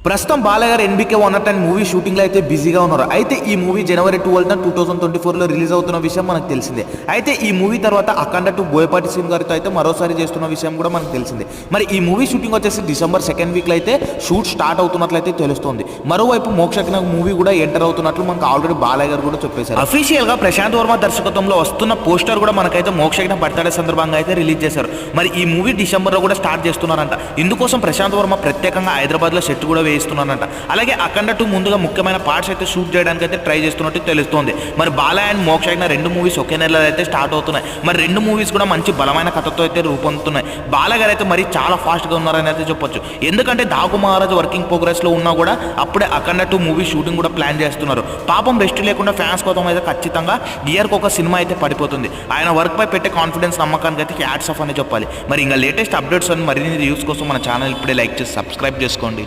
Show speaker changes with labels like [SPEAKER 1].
[SPEAKER 1] ప్రస్తుతం బాలయ్య గారు NBK 110 movie షూటింగ్లో అయితే బిజీగా ఉన్నారు. అయితే ఈ మూవీ జనవరి 12న 2024లో రిలీజ్ అవుతున్న విషయం మనకు తెలిసిందే. అయితే ఈ మూవీ తర్వాత అఖండ 2 బోయపాటి శ్రీను గారితో అయితే మరోసారి చేస్తున్న విషయం కూడా మనకు తెలిసిందే. మరి ఈ మూవీ షూటింగ్ వచ్చేసి డిసెంబర్ 2nd వీక్లో అయితే షూట్ స్టార్ట్ అవుతున్నట్లయితే తెలుస్తోంది. మరోవైపు మోక్షజ్ఞ మూవీ కూడా ఎంటర్ అవుతున్నట్లు మనకు ఆల్రెడీ బాలయ్య గారు కూడా చెప్పేశారు. అఫీషియల్గా ప్రశాంత్ వర్మ దర్శకత్వంలో వస్తున్న పోస్టర్ కూడా మనకైతే మోక్షజ్ఞ బర్త్డే సందర్భంగా అయితే రిలీజ్ చేశారు. మరి ఈ మూవీ డిసెంబర్లో కూడా స్టార్ట్ చేస్తున్నారంట. ఇందుకోసం ప్రశాంత్ వర్మ ప్రత్యేకంగా హైదరాబాద్లో సెట్ కూడా వేయిస్తున్నారంట. అలాగే అఖండ 2 ముందుగా ముఖ్యమైన పార్ట్స్ అయితే షూట్ చేయడానికి అయితే ట్రై చేస్తున్నట్టు తెలుస్తోంది. మరి బాలయ్య అండ్ మోక్షజ్ఞ 2 మూవీస్ ఒకే నెలలో అయితే స్టార్ట్ అవుతున్నాయి. మరి 2 మూవీస్ కూడా మంచి బలమైన కథతో అయితే రూపొందుతున్నాయి. బాలయ్య గారు అయితే మరి చాలా ఫాస్ట్గా ఉన్నారని అయితే చెప్పొచ్చు. ఎందుకంటే దాగు మహారాజ్ వర్కింగ్ ప్రోగ్రెస్లో ఉన్నా కూడా అప్పుడే అఖండ 2 మూవీ షూటింగ్ కూడా ప్లాన్ చేస్తున్నారు. పాపం రెస్ట్ లేకుండా ఫ్యాన్స్ కోసం అయితే ఖచ్చితంగా ఇయర్కి ఒక సినిమా అయితే పడిపోతుంది. ఆయన వర్క్ పై పెట్టే కాన్ఫిడెన్స్ నమ్మకానికి అయితే హ్యాట్స్ ఆఫ్ అని చెప్పాలి. మరి ఇంకా లేటెస్ట్ అప్డేట్స్ అని మరిన్ని రివ్యూస్ కోసం మన ఛానల్ ఇప్పుడే లైక్ చేసి సబ్స్క్రైబ్ చేసుకోండి.